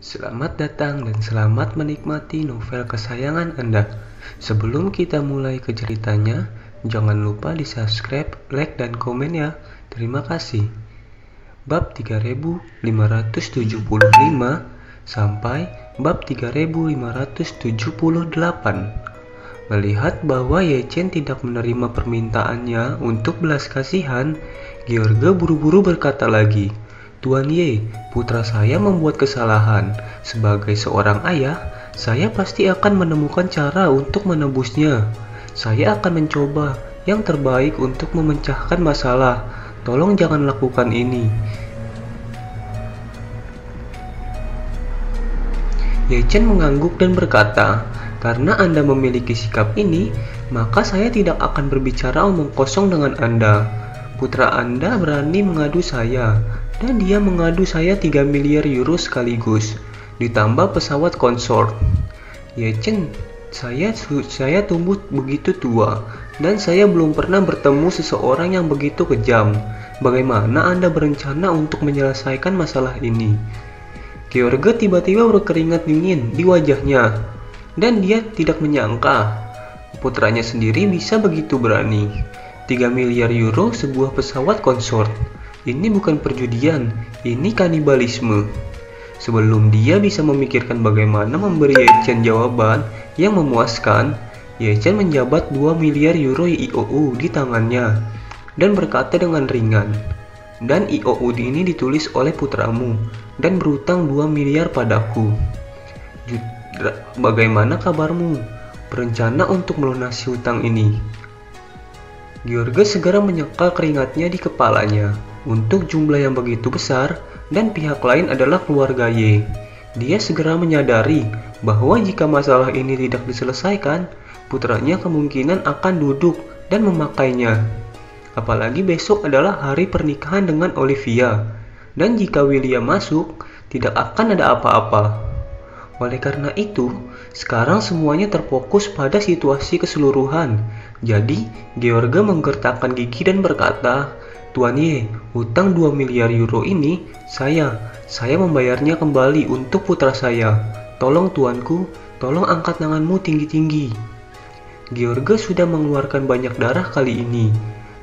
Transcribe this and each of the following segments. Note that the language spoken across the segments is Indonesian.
Selamat datang dan selamat menikmati novel kesayangan Anda. Sebelum kita mulai ke ceritanya, jangan lupa di-subscribe, like, dan komen ya. Terima kasih. Bab 3575 sampai bab 3578. Melihat bahwa Ye Chen tidak menerima permintaannya untuk belas kasihan, George buru-buru berkata lagi, "Tuan Ye, putra saya membuat kesalahan. Sebagai seorang ayah, saya pasti akan menemukan cara untuk menebusnya. Saya akan mencoba yang terbaik untuk memecahkan masalah. Tolong jangan lakukan ini." Ye Chen mengangguk dan berkata, "Karena Anda memiliki sikap ini, maka saya tidak akan berbicara omong kosong dengan Anda. Putra Anda berani mengadu saya, dan dia mengadu saya 3 miliar euro sekaligus, ditambah pesawat konsort. Ye Chen, saya tumbuh begitu tua, dan saya belum pernah bertemu seseorang yang begitu kejam. Bagaimana Anda berencana untuk menyelesaikan masalah ini?" George tiba-tiba berkeringat dingin di wajahnya, dan dia tidak menyangka putranya sendiri bisa begitu berani. 3 miliar euro sebuah pesawat konsort. Ini bukan perjudian, ini kanibalisme. Sebelum dia bisa memikirkan bagaimana memberi Ye Chen jawaban yang memuaskan, Ye Chen menjabat 2 miliar euro IOU di tangannya dan berkata dengan ringan, "Dan IOU ini ditulis oleh putramu dan berutang 2 miliar padaku. Bagaimana kabarmu? Berencana untuk melunasi hutang ini?" George segera menyekal keringatnya di kepalanya. Untuk jumlah yang begitu besar, dan pihak lain adalah keluarga Ye. Dia segera menyadari bahwa jika masalah ini tidak diselesaikan, putranya kemungkinan akan duduk dan memakainya. Apalagi besok adalah hari pernikahan dengan Olivia, dan jika William masuk, tidak akan ada apa-apa. Oleh karena itu, sekarang semuanya terfokus pada situasi keseluruhan. Jadi, George menggertakkan gigi dan berkata, "Tuan Ye, hutang 2 miliar euro ini, saya membayarnya kembali untuk putra saya. Tolong tuanku, tolong angkat tanganmu tinggi-tinggi." George sudah mengeluarkan banyak darah kali ini.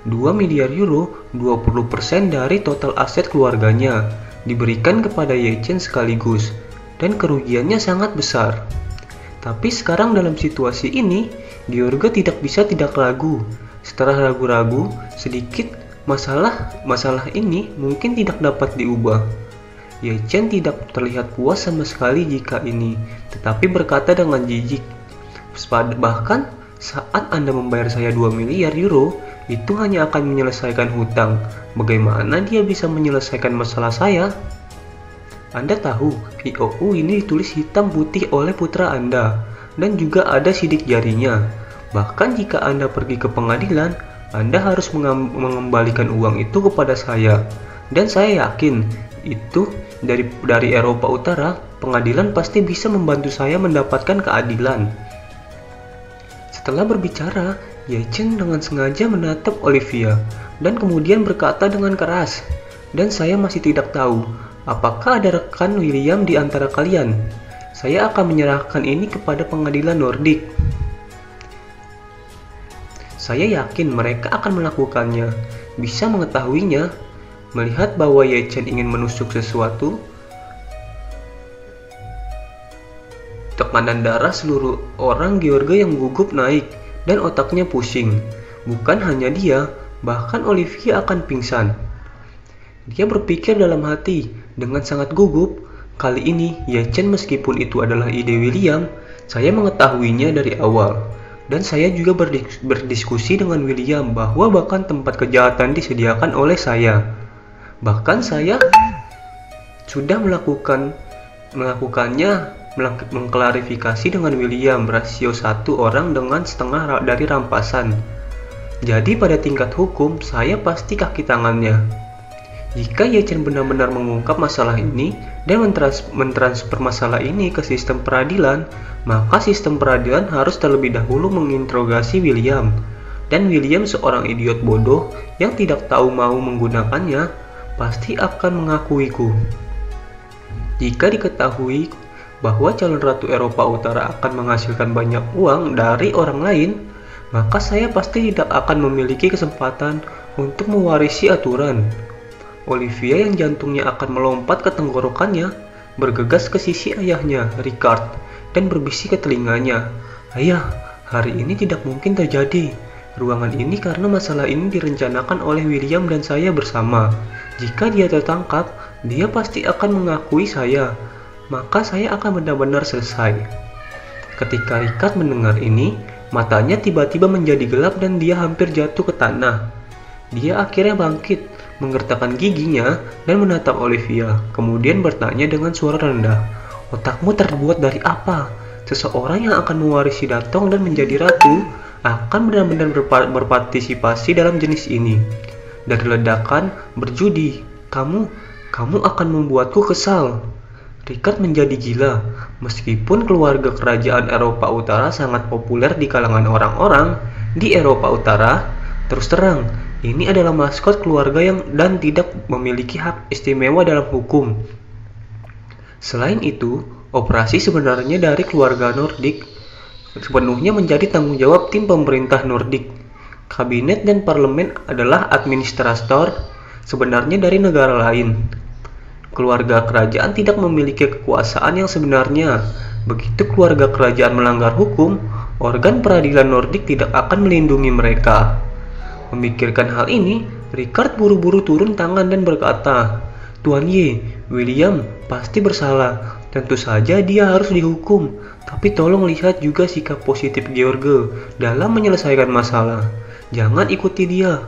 2 miliar euro, 20% dari total aset keluarganya, diberikan kepada Ye Chen sekaligus, dan kerugiannya sangat besar. Tapi sekarang dalam situasi ini, George tidak bisa tidak ragu. Setelah ragu-ragu sedikit, masalah ini mungkin tidak dapat diubah. Ye Chen tidak terlihat puas sama sekali jika ini, tetapi berkata dengan jijik, "Bahkan saat Anda membayar saya 2 miliar euro, itu hanya akan menyelesaikan hutang. Bagaimana dia bisa menyelesaikan masalah saya? Anda tahu, IOU ini ditulis hitam putih oleh putra Anda, dan juga ada sidik jarinya. Bahkan jika Anda pergi ke pengadilan, Anda harus mengembalikan uang itu kepada saya. Dan saya yakin, itu dari Eropa Utara, pengadilan pasti bisa membantu saya mendapatkan keadilan." Setelah berbicara, Ye Chen dengan sengaja menatap Olivia, dan kemudian berkata dengan keras, "Dan saya masih tidak tahu, apakah ada rekan William di antara kalian? Saya akan menyerahkan ini kepada pengadilan Nordik. Saya yakin mereka akan melakukannya." Bisa mengetahuinya, melihat bahwa Ye Chen ingin menusuk sesuatu, tekanan darah seluruh orang George yang gugup naik, dan otaknya pusing. Bukan hanya dia, bahkan Olivia akan pingsan. Dia berpikir dalam hati, dengan sangat gugup, "Kali ini, Ye Chen meskipun itu adalah ide William, saya mengetahuinya dari awal. Dan saya juga berdiskusi dengan William bahwa bahkan tempat kejahatan disediakan oleh saya. Bahkan saya sudah mengklarifikasi dengan William rasio 1 orang dengan setengah dari rampasan. Jadi pada tingkat hukum, saya pasti kaki tangannya." Jika Ye Chen benar-benar mengungkap masalah ini dan mentransfer masalah ini ke sistem peradilan, maka sistem peradilan harus terlebih dahulu menginterogasi William. Dan William, seorang idiot bodoh yang tidak tahu mau menggunakannya, pasti akan mengakuiku. Jika diketahui bahwa calon ratu Eropa Utara akan menghasilkan banyak uang dari orang lain, maka saya pasti tidak akan memiliki kesempatan untuk mewarisi aturan. Olivia yang jantungnya akan melompat ke tenggorokannya, bergegas ke sisi ayahnya, Richard, dan berbisik ke telinganya, "Ayah, hari ini tidak mungkin terjadi. Ruangan ini karena masalah ini direncanakan oleh William dan saya bersama. Jika dia tertangkap, dia pasti akan mengakui saya. Maka saya akan benar-benar selesai." Ketika Richard mendengar ini, matanya tiba-tiba menjadi gelap dan dia hampir jatuh ke tanah. Dia akhirnya bangkit, menggertakkan giginya dan menatap Olivia, kemudian bertanya dengan suara rendah, "Otakmu terbuat dari apa? Seseorang yang akan mewarisi Datong dan menjadi ratu akan benar-benar berpartisipasi dalam jenis ini. Dari ledakan, berjudi, kamu akan membuatku kesal." Richard menjadi gila. Meskipun keluarga kerajaan Eropa Utara sangat populer di kalangan orang-orang di Eropa Utara, terus terang, ini adalah maskot keluarga dan tidak memiliki hak istimewa dalam hukum. Selain itu, operasi sebenarnya dari keluarga Nordik sepenuhnya menjadi tanggung jawab tim pemerintah Nordik. Kabinet dan parlemen adalah administrator sebenarnya dari negara lain. Keluarga kerajaan tidak memiliki kekuasaan yang sebenarnya. Begitu keluarga kerajaan melanggar hukum, organ peradilan Nordik tidak akan melindungi mereka. Memikirkan hal ini, Richard buru-buru turun tangan dan berkata, "Tuan Ye, William pasti bersalah. Tentu saja dia harus dihukum. Tapi tolong lihat juga sikap positif George dalam menyelesaikan masalah. Jangan ikuti dia."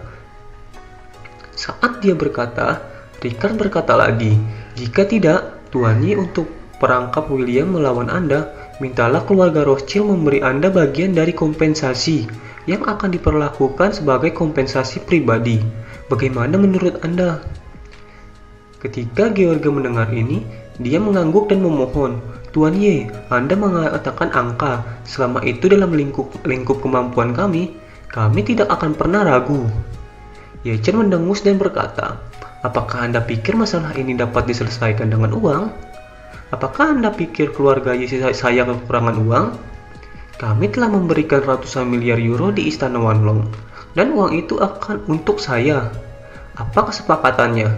Saat dia berkata, Richard berkata lagi, "Jika tidak, Tuan Ye, untuk perangkap William melawan Anda, mintalah keluarga Rothschild memberi Anda bagian dari kompensasi yang akan diperlakukan sebagai kompensasi pribadi. Bagaimana menurut Anda?" Ketika George mendengar ini, dia mengangguk dan memohon, "Tuan Ye, Anda mengatakan angka. Selama itu dalam lingkup kemampuan kami tidak akan pernah ragu." Ye Chen mendengus dan berkata, "Apakah Anda pikir masalah ini dapat diselesaikan dengan uang? Apakah Anda pikir keluarga saya kekurangan uang? Kami telah memberikan ratusan miliar euro di Istana Wanlong, dan uang itu akan untuk saya. Apa kesepakatannya?"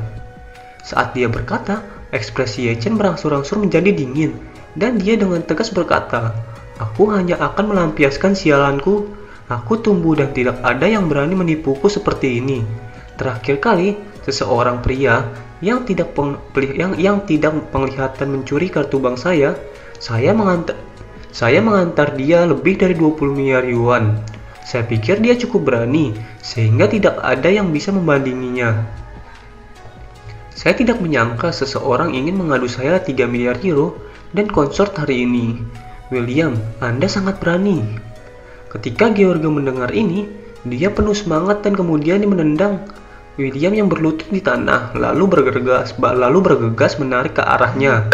Saat dia berkata, ekspresi Ye Chen berangsur-angsur menjadi dingin, dan dia dengan tegas berkata, "Aku hanya akan melampiaskan sialanku. Aku tumbuh dan tidak ada yang berani menipuku seperti ini. Terakhir kali, seseorang pria yang tidak penglihatan mencuri kartu bank saya mengantar dia lebih dari 20 miliar yuan. Saya pikir dia cukup berani, sehingga tidak ada yang bisa membandinginya. Saya tidak menyangka seseorang ingin mengadu saya 3 miliar euro dan konsort hari ini. William, Anda sangat berani." Ketika George mendengar ini, dia penuh semangat dan kemudian dia menendang William yang berlutut di tanah, lalu bergegas menarik ke arahnya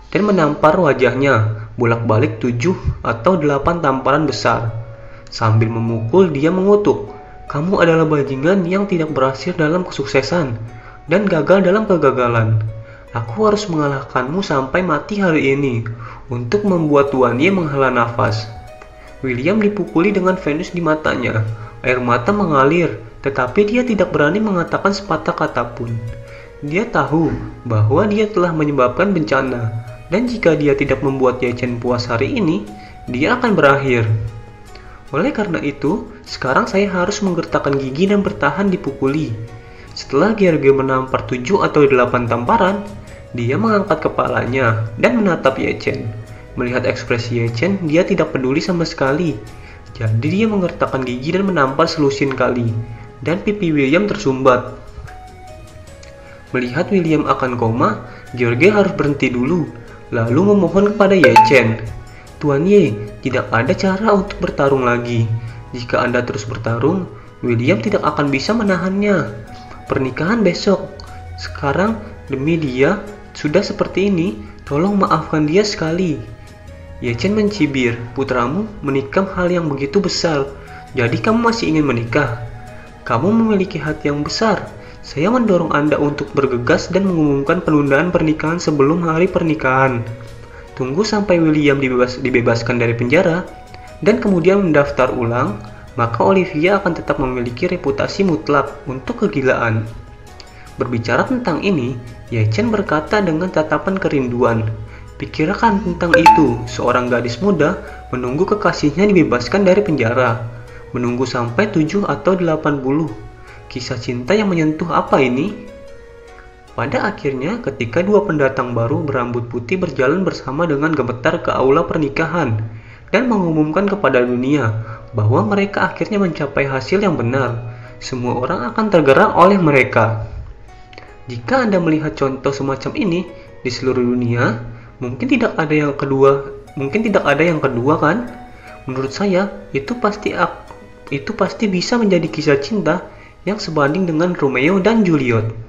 dan menampar wajahnya bolak-balik 7 atau 8 tamparan besar. Sambil memukul, dia mengutuk, "Kamu adalah bajingan yang tidak berhasil dalam kesuksesan dan gagal dalam kegagalan. Aku harus mengalahkanmu sampai mati hari ini." Untuk membuat Tuan Ye menghela nafas, William dipukuli dengan Venus di matanya. Air mata mengalir, tetapi dia tidak berani mengatakan sepatah kata pun. Dia tahu bahwa dia telah menyebabkan bencana, dan jika dia tidak membuat Ye Chen puas hari ini, dia akan berakhir. Oleh karena itu, sekarang saya harus menggertakkan gigi dan bertahan dipukuli. Setelah George menampar 7 atau 8 tamparan, dia mengangkat kepalanya dan menatap Ye Chen. Melihat ekspresi Ye Chen, dia tidak peduli sama sekali. Jadi dia menggertakkan gigi dan menampar selusin kali, dan pipi William tersumbat. Melihat William akan koma, George harus berhenti dulu, lalu memohon kepada Ye Chen, "Tuan Ye, tidak ada cara untuk bertarung lagi. Jika Anda terus bertarung, William tidak akan bisa menahannya. Pernikahan besok. Sekarang, demi dia, sudah seperti ini, tolong maafkan dia sekali." Ye Chen mencibir, "Putramu menikam hal yang begitu besar, jadi kamu masih ingin menikah? Kamu memiliki hati yang besar. Saya mendorong Anda untuk bergegas dan mengumumkan penundaan pernikahan sebelum hari pernikahan. Tunggu sampai William dibebaskan dari penjara dan kemudian mendaftar ulang, maka Olivia akan tetap memiliki reputasi mutlak untuk kegilaan. Berbicara tentang ini, Ye Chen berkata dengan tatapan kerinduan. Pikirkan tentang itu, seorang gadis muda menunggu kekasihnya dibebaskan dari penjara. Menunggu sampai 7 atau 80. Kisah cinta yang menyentuh apa ini? Pada akhirnya, ketika dua pendatang baru berambut putih berjalan bersama dengan gemetar ke aula pernikahan dan mengumumkan kepada dunia bahwa mereka akhirnya mencapai hasil yang benar, semua orang akan tergerak oleh mereka. Jika Anda melihat contoh semacam ini di seluruh dunia, mungkin tidak ada yang kedua kan? Menurut saya, itu pasti bisa menjadi kisah cinta yang sebanding dengan Romeo dan Juliet.